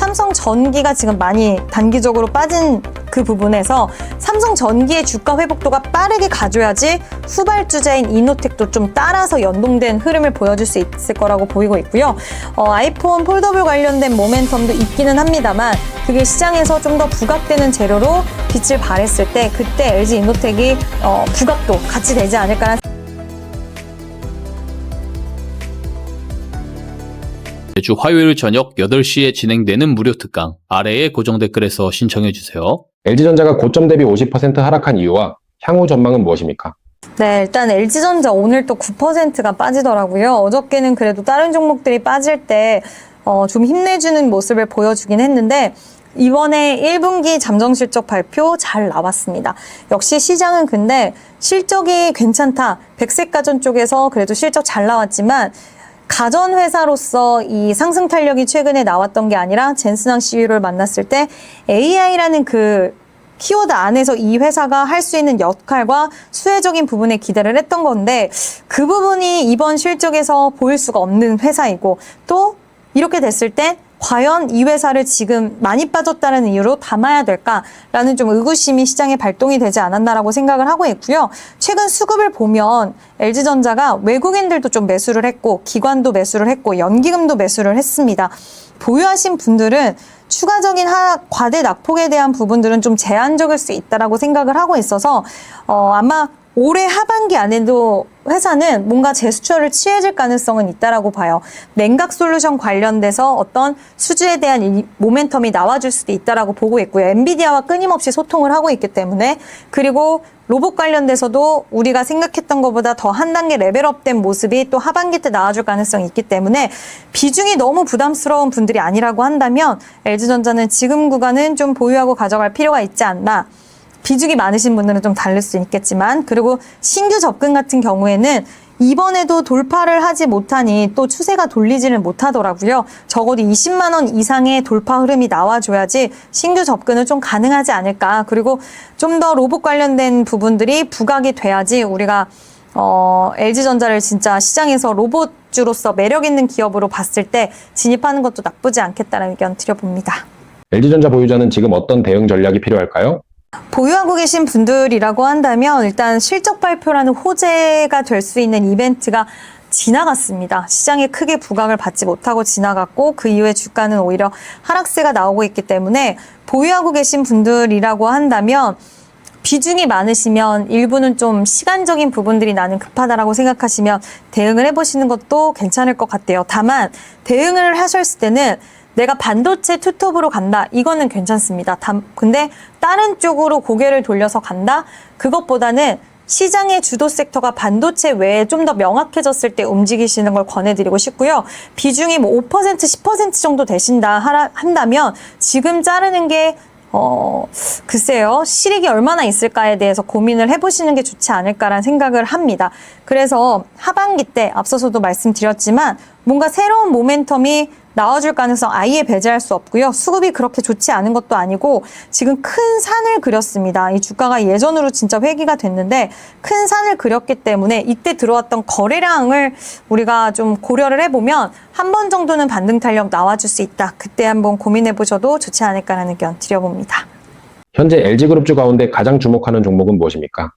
삼성전기가 지금 많이 단기적으로 빠진 그 부분에서 삼성전기의 주가 회복도가 빠르게 가줘야지 후발주자인 이노텍도 좀 따라서 연동된 흐름을 보여줄 수 있을 거라고 보이고 있고요. 아이폰 폴더블 관련된 모멘텀도 있기는 합니다만 그게 시장에서 좀 더 부각되는 재료로 빛을 발했을 때 그때 LG 이노텍이 부각도 같이 되지 않을까라는 매주 화요일 저녁 8시에 진행되는 무료 특강 아래의 고정 댓글에서 신청해주세요. LG전자가 고점 대비 50% 하락한 이유와 향후 전망은 무엇입니까? 네, 일단 LG전자 오늘 또 9%가 빠지더라고요. 어저께는 그래도 다른 종목들이 빠질 때 좀 힘내주는 모습을 보여주긴 했는데 이번에 1분기 잠정실적 발표 잘 나왔습니다. 역시 시장은 근데 실적이 괜찮다. 백색가전 쪽에서 그래도 실적 잘 나왔지만 가전회사로서 이 상승 탄력이 최근에 나왔던 게 아니라 젠슨왕 CEO를 만났을 때 AI라는 그 키워드 안에서 이 회사가 할 수 있는 역할과 수혜적인 부분에 기대를 했던 건데 그 부분이 이번 실적에서 보일 수가 없는 회사이고 또 이렇게 됐을 때 과연 이 회사를 지금 많이 빠졌다는 이유로 담아야 될까라는 좀 의구심이 시장에 발동이 되지 않았나라고 생각을 하고 있고요. 최근 수급을 보면 LG전자가 외국인들도 좀 매수를 했고 기관도 매수를 했고 연기금도 매수를 했습니다. 보유하신 분들은 추가적인 과대 낙폭에 대한 부분들은 좀 제한적일 수 있다라고 생각을 하고 있어서 아마 올해 하반기 안에도 회사는 뭔가 재수처를 취해질 가능성은 있다라고 봐요. 냉각 솔루션 관련돼서 어떤 수주에 대한 이 모멘텀이 나와줄 수도 있다라고 보고 있고요. 엔비디아와 끊임없이 소통을 하고 있기 때문에 그리고 로봇 관련돼서도 우리가 생각했던 것보다 더 한 단계 레벨업된 모습이 또 하반기 때 나와줄 가능성이 있기 때문에 비중이 너무 부담스러운 분들이 아니라고 한다면 LG전자는 지금 구간은 좀 보유하고 가져갈 필요가 있지 않나. 비중이 많으신 분들은 좀 다를 수 있겠지만 그리고 신규 접근 같은 경우에는 이번에도 돌파를 하지 못하니 또 추세가 돌리지는 못하더라고요. 적어도 20만 원 이상의 돌파 흐름이 나와줘야지 신규 접근은 좀 가능하지 않을까. 그리고 좀 더 로봇 관련된 부분들이 부각이 돼야지 우리가 LG전자를 진짜 시장에서 로봇주로서 매력 있는 기업으로 봤을 때 진입하는 것도 나쁘지 않겠다는 의견 드려봅니다. LG전자 보유자는 지금 어떤 대응 전략이 필요할까요? 보유하고 계신 분들이라고 한다면 일단 실적 발표라는 호재가 될 수 있는 이벤트가 지나갔습니다. 시장에 크게 부각을 받지 못하고 지나갔고 그 이후에 주가는 오히려 하락세가 나오고 있기 때문에 보유하고 계신 분들이라고 한다면 비중이 많으시면 일부는 좀 시간적인 부분들이 나는 급하다라고 생각하시면 대응을 해보시는 것도 괜찮을 것 같아요. 다만 대응을 하셨을 때는 내가 반도체 투톱으로 간다. 이거는 괜찮습니다. 근데 다른 쪽으로 고개를 돌려서 간다? 그것보다는 시장의 주도 섹터가 반도체 외에 좀 더 명확해졌을 때 움직이시는 걸 권해드리고 싶고요. 비중이 뭐 5%, 10% 정도 되신다 한다면 지금 자르는 게 글쎄요. 실익이 얼마나 있을까에 대해서 고민을 해보시는 게 좋지 않을까라는 생각을 합니다. 그래서 하반기 때 앞서서도 말씀드렸지만 뭔가 새로운 모멘텀이 나와줄 가능성 아예 배제할 수 없고요. 수급이 그렇게 좋지 않은 것도 아니고 지금 큰 산을 그렸습니다. 이 주가가 예전으로 진짜 회귀가 됐는데 큰 산을 그렸기 때문에 이때 들어왔던 거래량을 우리가 좀 고려를 해보면 한 번 정도는 반등 탄력 나와줄 수 있다. 그때 한번 고민해보셔도 좋지 않을까라는 의견 드려봅니다. 현재 LG그룹주 가운데 가장 주목하는 종목은 무엇입니까?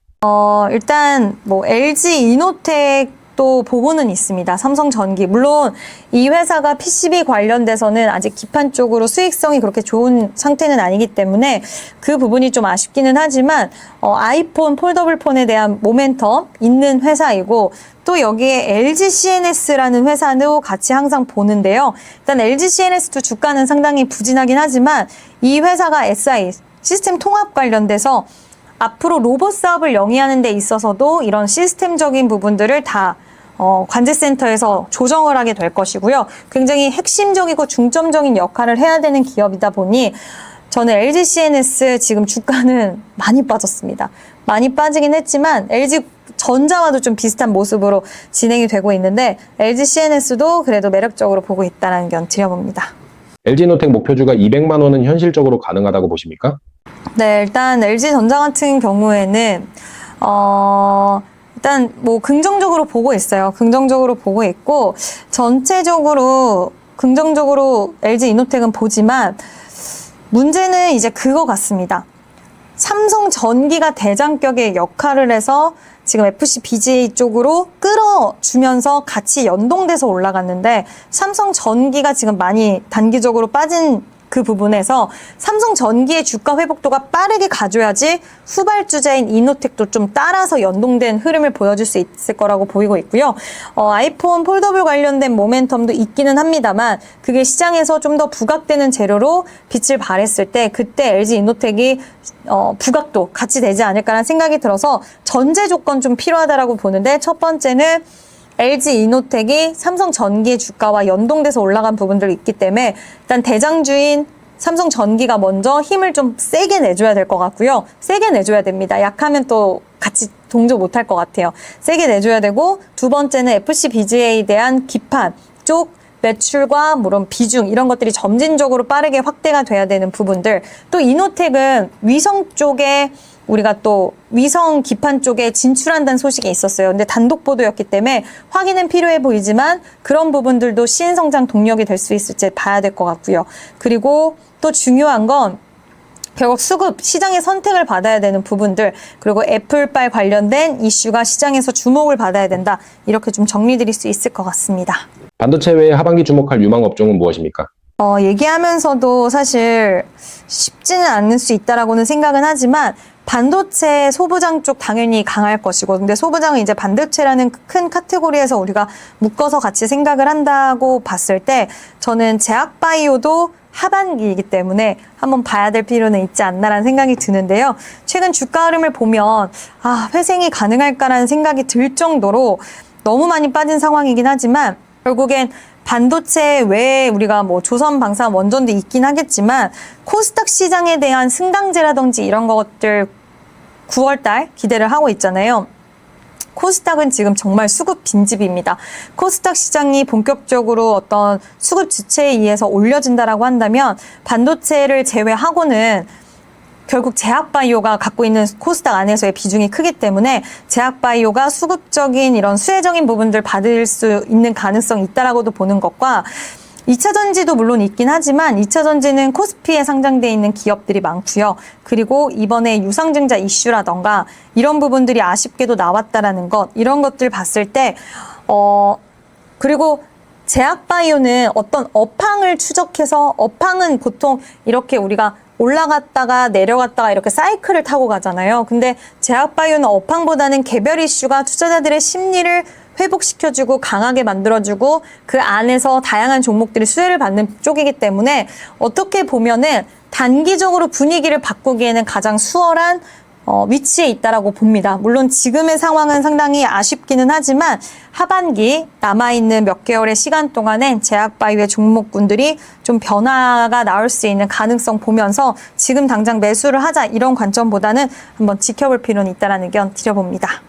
일단 뭐 LG 이노텍 또 보고는 있습니다. 삼성전기. 물론 이 회사가 PCB 관련돼서는 아직 기판적으로 수익성이 그렇게 좋은 상태는 아니기 때문에 그 부분이 좀 아쉽기는 하지만 아이폰 폴더블 폰에 대한 모멘텀 있는 회사이고 또 여기에 LG CNS라는 회사도 같이 항상 보는데요. 일단 LG CNS도 주가는 상당히 부진하긴 하지만 이 회사가 SI 시스템 통합 관련돼서 앞으로 로봇 사업을 영위하는 데 있어서도 이런 시스템적인 부분들을 다 관제센터에서 조정을 하게 될 것이고요. 굉장히 핵심적이고 중점적인 역할을 해야 되는 기업이다 보니 저는 LG CNS 지금 주가는 많이 빠졌습니다. 많이 빠지긴 했지만 LG 전자와도 좀 비슷한 모습으로 진행이 되고 있는데 LG CNS도 그래도 매력적으로 보고 있다는 의견 드려봅니다. LG노텍 목표주가 200만 원은 현실적으로 가능하다고 보십니까? 네, 일단 LG전자 같은 경우에는 일단 뭐 긍정적으로 보고 있어요. 긍정적으로 보고 있고 전체적으로 긍정적으로 LG 이노텍은 보지만 문제는 이제 그거 같습니다. 삼성전기가 대장격의 역할을 해서 지금 FC BGA 쪽으로 끌어주면서 같이 연동돼서 올라갔는데 삼성전기가 지금 많이 단기적으로 빠진 그 부분에서 삼성전기의 주가 회복도가 빠르게 가줘야지 후발주자인 이노텍도 좀 따라서 연동된 흐름을 보여줄 수 있을 거라고 보이고 있고요. 아이폰 폴더블 관련된 모멘텀도 있기는 합니다만 그게 시장에서 좀 더 부각되는 재료로 빛을 발했을 때 그때 LG 이노텍이 부각도 같이 되지 않을까라는 생각이 들어서 전제 조건 좀 필요하다라고 보는데 첫 번째는 LG 이노텍이 삼성전기의 주가와 연동돼서 올라간 부분들이 있기 때문에 일단 대장주인 삼성전기가 먼저 힘을 좀 세게 내줘야 될 것 같고요. 세게 내줘야 됩니다. 약하면 또 같이 동조 못할 것 같아요. 세게 내줘야 되고 두 번째는 FC BGA에 대한 기판 쪽 매출과 물론 비중 이런 것들이 점진적으로 빠르게 확대가 돼야 되는 부분들 또 이노텍은 위성 쪽에 우리가 또 위성 기판 쪽에 진출한다는 소식이 있었어요. 근데 단독 보도였기 때문에 확인은 필요해 보이지만 그런 부분들도 시행성장 동력이 될 수 있을지 봐야 될 것 같고요. 그리고 또 중요한 건 결국 수급, 시장의 선택을 받아야 되는 부분들 그리고 애플빨 관련된 이슈가 시장에서 주목을 받아야 된다. 이렇게 좀 정리드릴 수 있을 것 같습니다. 반도체 외에 하반기 주목할 유망 업종은 무엇입니까? 얘기하면서도 사실 쉽지는 않을 수 있다라고는 생각은 하지만 반도체 소부장 쪽 당연히 강할 것이고 근데 소부장은 이제 반도체라는 큰 카테고리에서 우리가 묶어서 같이 생각을 한다고 봤을 때 저는 제약바이오도 하반기이기 때문에 한번 봐야 될 필요는 있지 않나라는 생각이 드는데요. 최근 주가 흐름을 보면 회생이 가능할까라는 생각이 들 정도로 너무 많이 빠진 상황이긴 하지만 결국엔 반도체 외에 우리가 뭐 조선 방산 원전도 있긴 하겠지만 코스닥 시장에 대한 승강제라든지 이런 것들 9월달 기대를 하고 있잖아요. 코스닥은 지금 정말 수급 빈집입니다. 코스닥 시장이 본격적으로 어떤 수급 주체에 의해서 올려진다라고 한다면 반도체를 제외하고는 결국 제약바이오가 갖고 있는 코스닥 안에서의 비중이 크기 때문에 제약바이오가 수급적인 이런 수혜적인 부분들 받을 수 있는 가능성이 있다라고도 보는 것과 2차 전지도 물론 있긴 하지만 2차 전지는 코스피에 상장돼 있는 기업들이 많고요. 그리고 이번에 유상증자 이슈라던가 이런 부분들이 아쉽게도 나왔다라는 것 이런 것들 봤을 때 그리고 제약바이오는 어떤 업황을 추적해서 업황은 보통 이렇게 우리가 올라갔다가 내려갔다가 이렇게 사이클을 타고 가잖아요. 근데 제약바이오는 업황보다는 개별 이슈가 투자자들의 심리를 회복시켜주고 강하게 만들어주고 그 안에서 다양한 종목들이 수혜를 받는 쪽이기 때문에 어떻게 보면은 단기적으로 분위기를 바꾸기에는 가장 수월한 위치에 있다라고 봅니다. 물론 지금의 상황은 상당히 아쉽기는 하지만 하반기 남아있는 몇 개월의 시간 동안엔 제약바이오의 종목군들이 좀 변화가 나올 수 있는 가능성 보면서 지금 당장 매수를 하자 이런 관점보다는 한번 지켜볼 필요는 있다라는 의견 드려봅니다.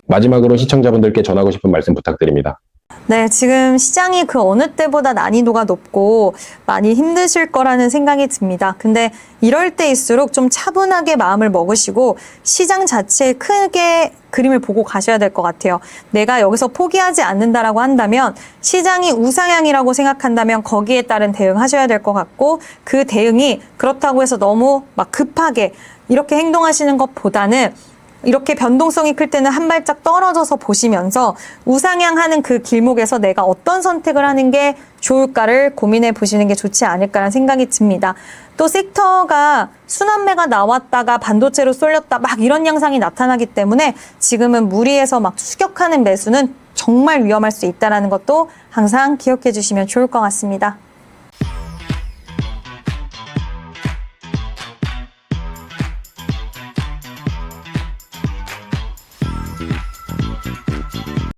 마지막으로 시청자분들께 전하고 싶은 말씀 부탁드립니다. 네, 지금 시장이 그 어느 때보다 난이도가 높고 많이 힘드실 거라는 생각이 듭니다. 근데 이럴 때일수록 좀 차분하게 마음을 먹으시고 시장 자체에 크게 그림을 보고 가셔야 될 것 같아요. 내가 여기서 포기하지 않는다라고 한다면 시장이 우상향이라고 생각한다면 거기에 따른 대응하셔야 될 것 같고 그 대응이 그렇다고 해서 너무 막 급하게 이렇게 행동하시는 것보다는 이렇게 변동성이 클 때는 한 발짝 떨어져서 보시면서 우상향하는 그 길목에서 내가 어떤 선택을 하는 게 좋을까를 고민해 보시는 게 좋지 않을까라는 생각이 듭니다. 또 섹터가 순환매가 나왔다가 반도체로 쏠렸다 막 이런 양상이 나타나기 때문에 지금은 무리해서 막 추격하는 매수는 정말 위험할 수 있다는 것도 항상 기억해 주시면 좋을 것 같습니다.